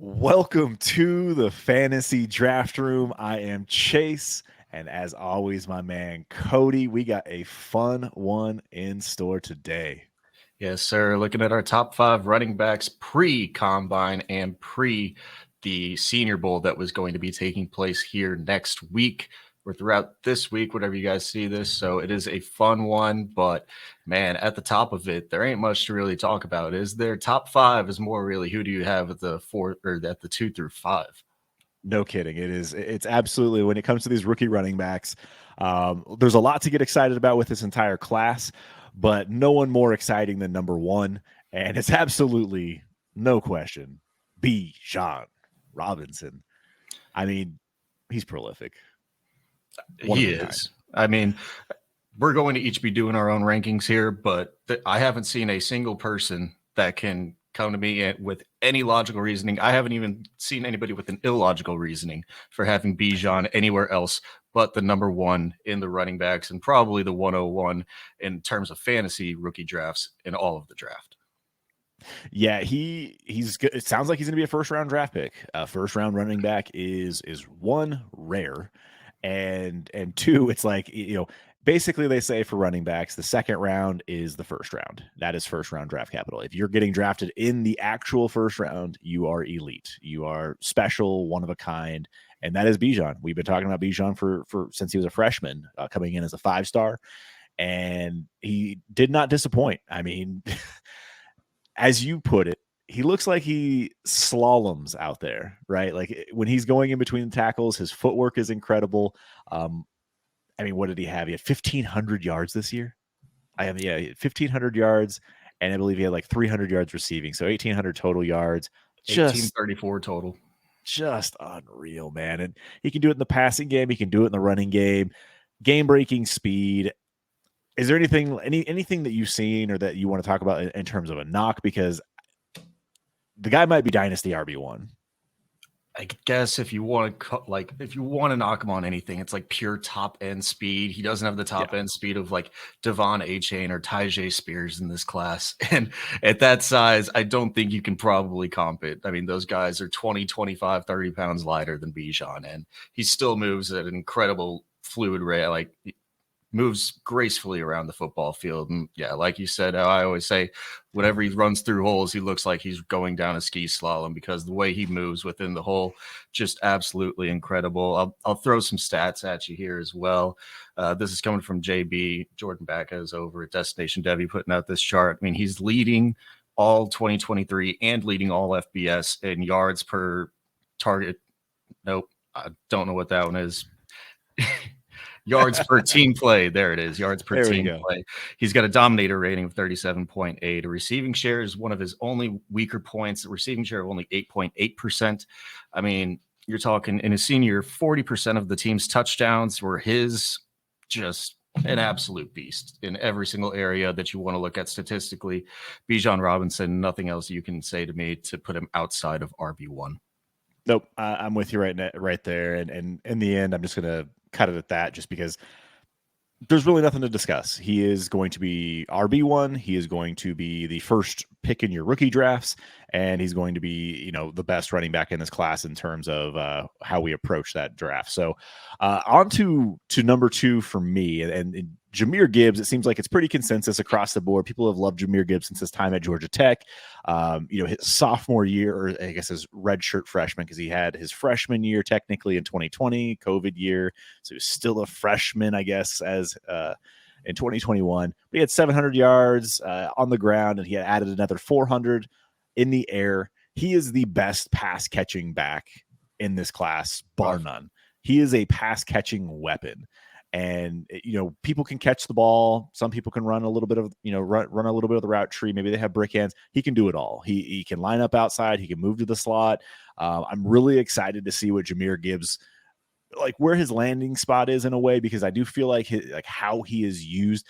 Welcome to the Fantasy Draft Room. I am Chase, and as always, my man Cody. We got a fun one in store today. Yes, sir. Looking at our top 5 running backs pre-combine and pre the Senior Bowl that was going to be taking place here next week or throughout this week, whatever you guys see this. So it is a fun one, but man, at the top of it, there ain't much to really talk about. Is there? Top 5 is more really who do you have at the 4 or at the 2 through 5? No kidding. It's absolutely, when it comes to these rookie running backs, there's a lot to get excited about with this entire class, but no one more exciting than number one. And it's absolutely no question, Bijan Robinson. I mean, he's prolific. He is. I mean, we're going to each be doing our own rankings here, but I haven't seen a single person that can come to me with any logical reasoning. I haven't even seen anybody with an illogical reasoning for having Bijan anywhere else but the number one in the running backs and probably the 101 in terms of fantasy rookie drafts in all of the draft. Yeah, he's good. It sounds like he's going to be a first round draft pick. First round running back is one, rare, and two, it's like, basically they say for running backs, the second round is the first round. That is first round draft capital. If you're getting drafted in the actual first round, you are elite. You are special, one of a kind, and that is Bijan. We've been talking about Bijan for since he was a freshman, coming in as a 5-star, and he did not disappoint. I mean, as you put it, he looks like he slaloms out there, right? Like when he's going in between the tackles, his footwork is incredible. I mean, what did he have? He had 1,500 yards this year. 1,500 yards, and I believe he had like 300 yards receiving, so 1,800 total yards. 1,834 total. Just unreal, man. And he can do it in the passing game. He can do it in the running game. Game-breaking speed. Is there anything that you've seen or that you want to talk about in terms of a knock? Because the guy might be dynasty RB1. I guess if you want to knock him on anything, it's like pure top end speed. He doesn't have the top end speed of like Devon Achane or Tyjae Spears in this class. And at that size, I don't think you can probably comp it. I mean, those guys are 20, 25, 30 pounds lighter than Bijan, and he still moves at an incredible fluid rate. Like, moves gracefully around the football field. And yeah, like you said, I always say whenever he runs through holes, he looks like he's going down a ski slalom because the way he moves within the hole, just absolutely incredible. I'll throw some stats at you here as well. This is coming from JB. Jordan Backus over at Destination Devi putting out this chart. I mean, he's leading all 2023 and leading all FBS in yards per target. Nope. I don't know what that one is. Yards per team play. There it is. Yards per team play. He's got a dominator rating of 37.8. A receiving share is one of his only weaker points. A receiving share of only 8.8%. I mean, you're talking in his senior, 40% of the team's touchdowns were his. Just an absolute beast in every single area that you want to look at statistically. Bijan Robinson, nothing else you can say to me to put him outside of RB1. Nope. I'm with you right there. And in the end, I'm just going to cut it at that, just because there's really nothing to discuss. He is going to be RB1. He is going to be the first pick in your rookie drafts, and he's going to be, the best running back in this class in terms of how we approach that draft. So on to number 2 for me, and Jahmyr Gibbs. It seems like it's pretty consensus across the board. People have loved Jahmyr Gibbs since his time at Georgia Tech. His sophomore year, or I guess his redshirt freshman, because he had his freshman year technically in 2020, COVID year. So he was still a freshman, I guess, as in 2021. But he had 700 yards on the ground, and he had added another 400 in the air. He is the best pass catching back in this class, bar none. He is a pass catching weapon. And, people can catch the ball. Some people can run a little bit of, run a little bit of the route tree. Maybe they have brick hands. He can do it all. He can line up outside. He can move to the slot. I'm really excited to see what Jahmyr Gibbs, like where his landing spot is in a way, because I do feel like how he is used.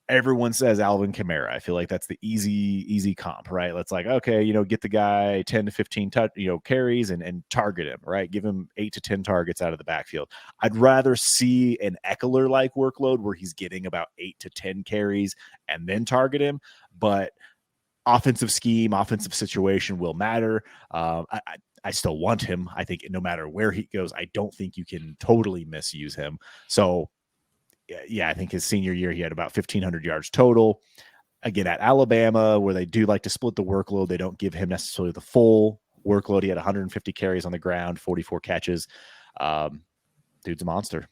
Everyone says Alvin Kamara. I feel like that's the easy comp, right? Let's okay, get the guy 10 to 15 carries and target him, right? Give him 8 to 10 targets out of the backfield. I'd rather see an Eckler-like workload where he's getting about 8 to 10 carries and then target him. But offensive scheme, offensive situation will matter. I still want him. I think no matter where he goes, I don't think you can totally misuse him. So, yeah, I think his senior year, he had about 1,500 yards total. Again, at Alabama, where they do like to split the workload, they don't give him necessarily the full workload. He had 150 carries on the ground, 44 catches. Dude's a monster.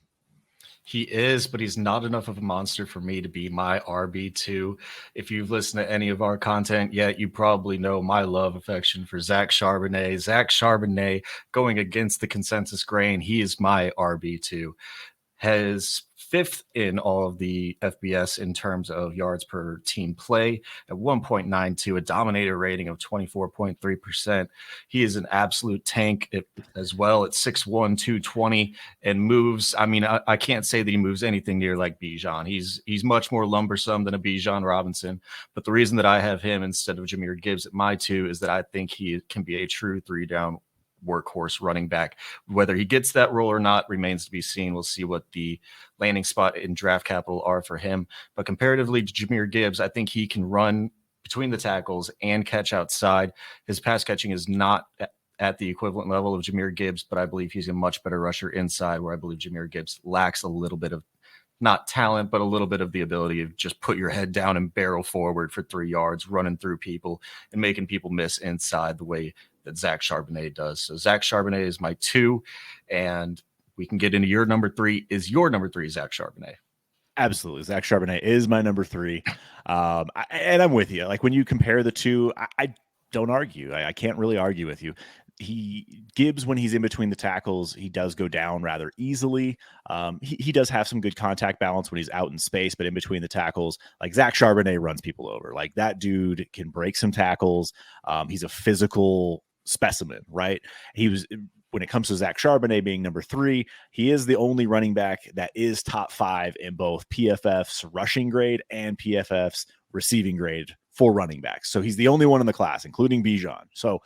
He is, but he's not enough of a monster for me to be my RB2. If you've listened to any of our content yet, you probably know my love affection for Zach Charbonnet. Zach Charbonnet, going against the consensus grain, he is my RB2. Has fifth in all of the FBS in terms of yards per team play at 1.92, a dominator rating of 24.3%. He is an absolute tank as well at 6'1", 220, and moves. I mean, I can't say that he moves anything near like Bijan. He's much more lumbersome than a Bijan Robinson. But the reason that I have him instead of Jahmyr Gibbs at my 2 is that I think he can be a true 3-down workhorse running back. Whether he gets that role or not remains to be seen. We'll see what the landing spot in draft capital are for him. But comparatively to Jahmyr Gibbs, I think he can run between the tackles and catch outside. His pass catching is not at the equivalent level of Jahmyr Gibbs, but I believe he's a much better rusher inside, where I believe Jahmyr Gibbs lacks a little bit of not talent, but a little bit of the ability of just put your head down and barrel forward for 3 yards, running through people and making people miss inside the way that Zach Charbonnet does. So Zach Charbonnet is my 2, and we can get into your number 3. Is your number 3 Zach Charbonnet? Absolutely. Zach Charbonnet is my number 3. And I'm with you. Like when you compare the two, I don't argue. I can't really argue with you. Gibbs, when he's in between the tackles, he does go down rather easily. He does have some good contact balance when he's out in space, but in between the tackles, like Zach Charbonnet runs people over. Like that dude can break some tackles. He's a physical specimen, right? When it comes to Zach Charbonnet being number 3, he is the only running back that is top 5 in both PFF's rushing grade and PFF's receiving grade for running backs. So he's the only one in the class, including Bijan. So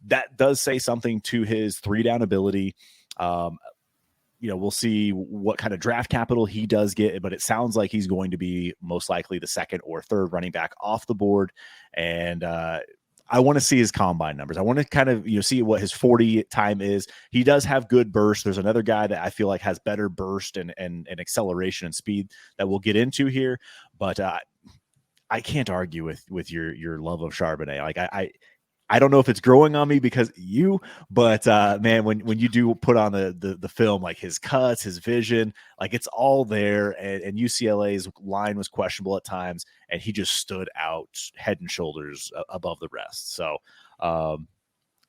that does say something to his 3-down ability. We'll see what kind of draft capital he does get, but it sounds like he's going to be most likely the 2nd or 3rd running back off the board. And I want to see his combine numbers. I want to kind of see what his 40 time is. He does have good burst. There's another guy that I feel like has better burst and acceleration and speed that we'll get into here. But I can't argue with your love of Charbonnet. Like I don't know if it's growing on me because you, but man, when you do put on the film, like his cuts, his vision, like it's all there. And UCLA's line was questionable at times, and he just stood out head and shoulders above the rest. So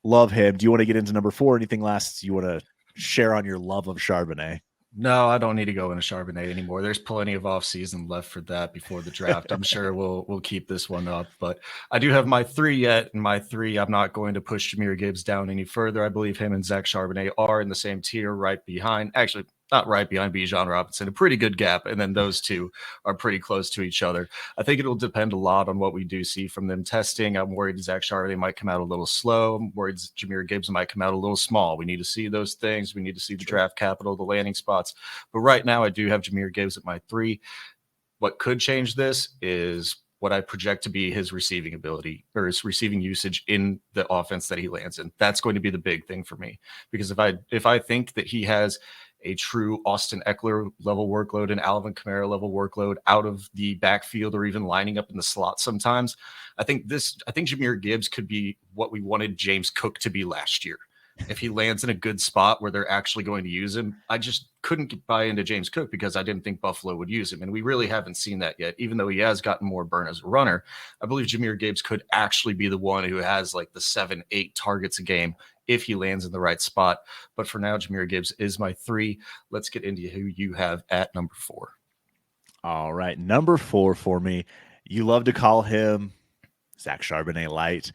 love him. Do you want to get into number 4? Anything last you want to share on your love of Charbonnet? No, I don't need to go into Charbonnet anymore. There's plenty of off season left for that before the draft. I'm sure we'll keep this one up, but I do have my 3 yet. And my 3, I'm not going to push Jahmyr Gibbs down any further. I believe him and Zach Charbonnet are in the same tier, right behind, actually not right behind Bijan Robinson, a pretty good gap. And then those two are pretty close to each other. I think it'll depend a lot on what we do see from them testing. I'm worried Zach Charbonnet might come out a little slow. I'm worried Jahmyr Gibbs might come out a little small. We need to see those things. We need to see the draft capital, the landing spots. But right now I do have Jahmyr Gibbs at my 3. What could change this is what I project to be his receiving ability or his receiving usage in the offense that he lands in. That's going to be the big thing for me, because if I think that he has a true Austin Eckler level workload and Alvin Kamara level workload out of the backfield or even lining up in the slot sometimes, I think Jahmyr Gibbs could be what we wanted James Cook to be last year. If he lands in a good spot where they're actually going to use him. I just couldn't buy into James Cook because I didn't think Buffalo would use him. And we really haven't seen that yet. Even though he has gotten more burn as a runner, I believe Jahmyr Gibbs could actually be the one who has like the 7-8 targets a game if he lands in the right spot. But for now, Jahmyr Gibbs is my 3. Let's get into who you have at number 4. All right. Number 4 for me. You love to call him Zach Charbonnet light.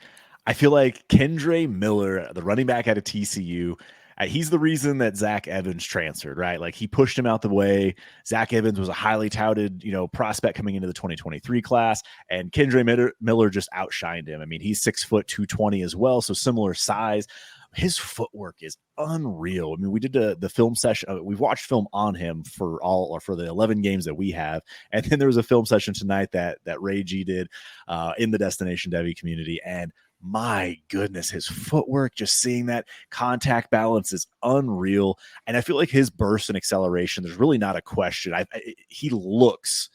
I feel like Kendre Miller, the running back out of TCU, he's the reason that Zach Evans transferred, right? Like he pushed him out the way. Zach Evans was a highly touted, prospect coming into the 2023 class, and Kendre Miller just outshined him. I mean, he's 6 foot 220 as well, so similar size. His footwork is unreal. I mean, we did the film session. We've watched film on him for the 11 games that we have, and then there was a film session tonight that Ray G did in the Destination Devi community, and my goodness, his footwork, just seeing that contact balance is unreal. And I feel like his burst and acceleration, there's really not a question. He looks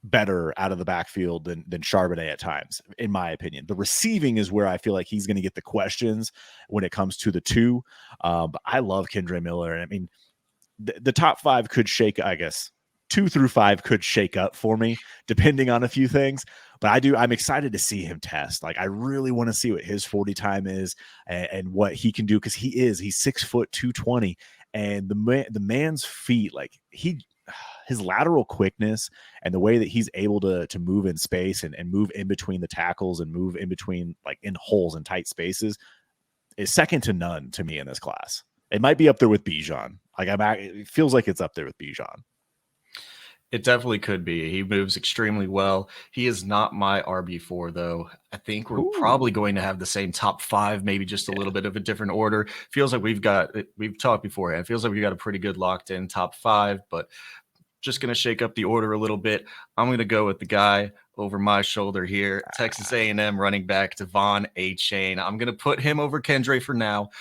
better out of the backfield than Charbonnet at times, in my opinion. The receiving is where I feel like he's going to get the questions when it comes to the two. But I love Kendre Miller. And I mean, the top five could shake, I guess, 2 through 5 could shake up for me, depending on a few things. But I'm excited to see him test. Like, I really want to see what his 40 time is and what he can do, because he's 6 foot 220, and the man's feet, like his lateral quickness and the way that he's able to move in space and move in between the tackles and move in between, like, in holes and tight spaces, is second to none to me in this class. It might be up there with Bijan. It feels like it's up there with Bijan. It definitely could be. He moves extremely well. He is not my RB4, though. I think we're probably going to have the same top 5, maybe just a little bit of a different order. Feels like we've talked beforehand. It feels like we've got a pretty good locked in top 5, but just going to shake up the order a little bit. I'm going to go with the guy over my shoulder here, Texas A&M running back De'Von Achane. I'm going to put him over Kendre for now.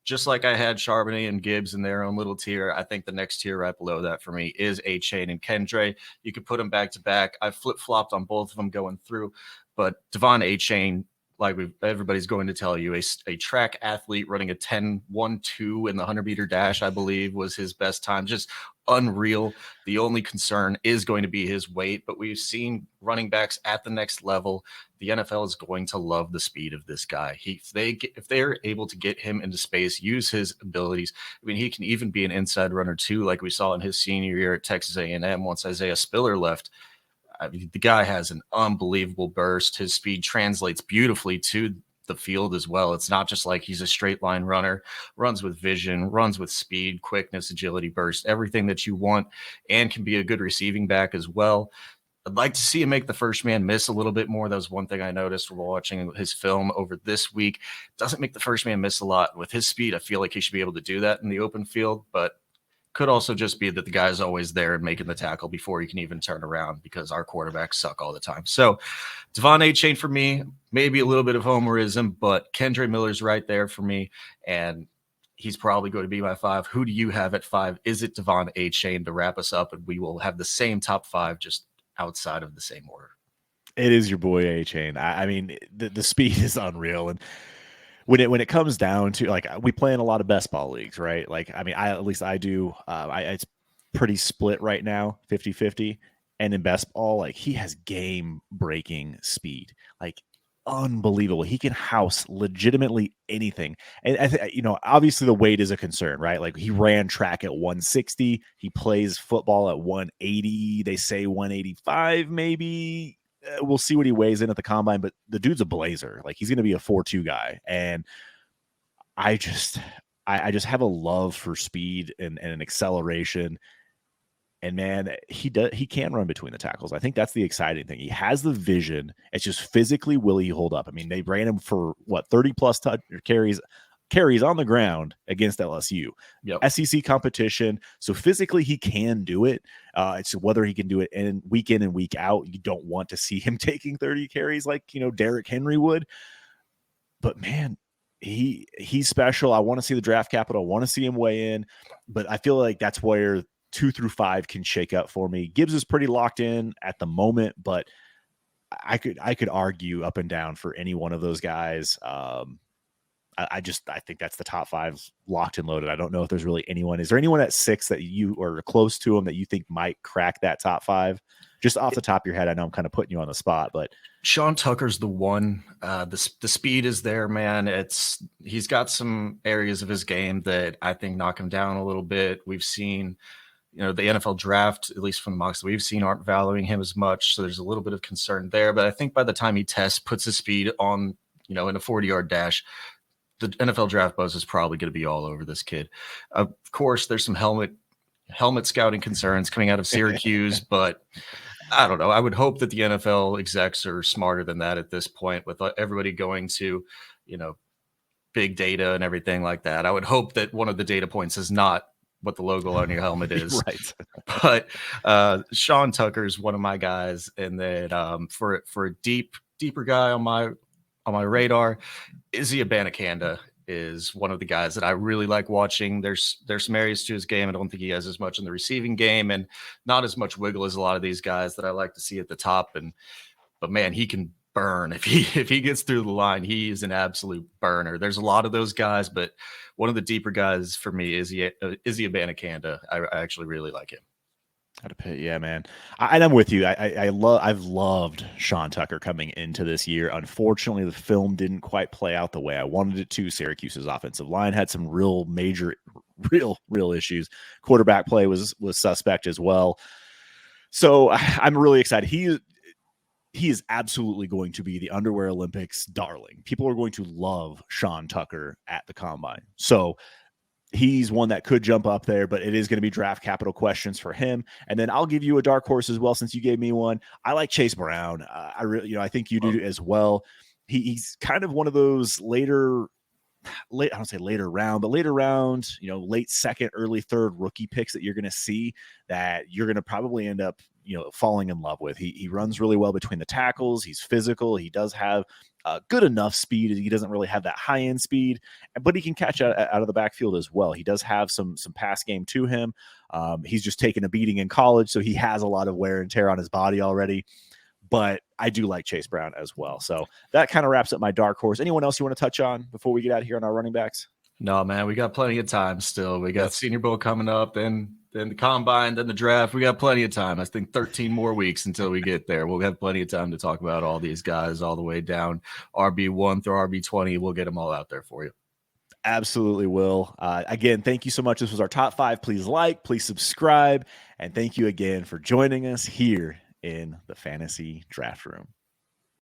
Just like I had Charbonnet and Gibbs in their own little tier, I think the next tier right below that for me is Achane and Kendre. You could put them back to back. I flip-flopped on both of them going through, but De'Von Achane, like everybody's going to tell you, a track athlete running a 10-1-2 in the 100-meter dash, I believe, was his best time. Just unreal. The only concern is going to be his weight, but we've seen running backs at the next level. The NFL is going to love the speed of this guy. If they're able to get him into space, use his abilities. I mean, he can even be an inside runner too, like we saw in his senior year at Texas A&M once Isaiah Spiller left. I mean, the guy has an unbelievable burst. His speed translates beautifully to the field as well. It's not just like he's a straight line runner, runs with vision, runs with speed, quickness, agility, burst, everything that you want, and can be a good receiving back as well. I'd like to see him make the first man miss a little bit more. That was one thing I noticed while watching his film over this week. Doesn't make the first man miss a lot. With his speed, I feel like he should be able to do that in the open field, but could also just be that the guy's always there and making the tackle before he can even turn around, because our quarterbacks suck all the time. So De'Von Achane for me, maybe a little bit of homerism, but Kendre Miller's right there for me, and he's probably going to be my 5. Who do you have at 5? Is it De'Von Achane to wrap us up, and we will have the same top 5 just outside of the same order? It is your boy Achane. I mean, the speed is unreal, and when it comes down to, like, we play in a lot of best ball leagues, right? Like, I mean, at least I do. It's pretty split right now, 50-50. And in best ball, like, he has game breaking speed, like, unbelievable. He can house legitimately anything. And obviously the weight is a concern, right? Like, he ran track at 160. He plays football at 180. They say 185, maybe. We'll see what he weighs in at the combine, but the dude's a blazer. Like, he's going to be a 4.2 guy. And I just have a love for speed and an acceleration. And man, he can run between the tackles. I think that's the exciting thing. He has the vision. It's just physically, will he hold up? I mean, they ran him for 30 plus carries on the ground against LSU. Yep. SEC competition. So physically he can do it. It's whether he can do it week in and week out. You don't want to see him taking 30 carries like, Derrick Henry would. But man, he's special. I want to see the draft capital. I want to see him weigh in. But I feel like that's where 2 through 5 can shake up for me. Gibbs is pretty locked in at the moment, but I could argue up and down for any one of those guys. I think that's the top 5 locked and loaded. I don't know if there's really anyone. Is there anyone at 6 that you are close to him that you think might crack that top 5? Just off the top of your head, I know I'm kind of putting you on the spot, but Sean Tucker's the one. The speed is there, man. He's got some areas of his game that I think knock him down a little bit. We've seen, the NFL draft, at least from the mocks that we've seen, aren't valuing him as much. So there's a little bit of concern there. But I think by the time he puts his speed on, in a 40-yard dash, the NFL draft buzz is probably going to be all over this kid. Of course, there's some helmet scouting concerns coming out of Syracuse, but I don't know. I would hope that the NFL execs are smarter than that at this point, with everybody going to, big data and everything like that. I would hope that one of the data points is not what the logo on your helmet is. Right. But Sean Tucker is one of my guys. And then for a deeper guy on my on my radar. Izzy Abanikanda is one of the guys that I really like watching. There's some areas to his game. I don't think he has as much in the receiving game and not as much wiggle as a lot of these guys that I like to see at the top. But man, he can burn if he gets through the line. He is an absolute burner. There's a lot of those guys, but one of the deeper guys for me is Izzy Abanikanda. I actually really like him. Yeah, man. And I'm with you. I've loved Sean Tucker coming into this year. Unfortunately, the film didn't quite play out the way I wanted it to. Syracuse's offensive line had some real major, real issues. Quarterback play was suspect as well. So I'm really excited. He is absolutely going to be the Underwear Olympics darling. People are going to love Sean Tucker at the combine. So he's one that could jump up there, but it is going to be draft capital questions for him. And then I'll give you a dark horse as well, since you gave me one. I like Chase Brown. I think you do as well. He's kind of one of those I don't say later round, but later round, late second, early third rookie picks that you're going to see that you're going to probably end up, falling in love with. He runs really well between the tackles. He's physical. He does have good enough speed. He doesn't really have that high end speed, but he can catch out of the backfield as well. He does have some pass game to him. He's just taken a beating in college, so he has a lot of wear and tear on his body already. But I do like Chase Brown as well. So that kind of wraps up my dark horse. Anyone else you want to touch on before we get out of here on our running backs? No, man, we got plenty of time still. We got Senior Bowl coming up, then the combine, then the draft. We got plenty of time. I think 13 more weeks until we get there. We'll have plenty of time to talk about all these guys all the way down RB1 through RB20. We'll get them all out there for you. Absolutely will. Again, thank you so much. This was our top 5. Please like, please subscribe, and thank you again for joining us here in the Fantasy Draft Room.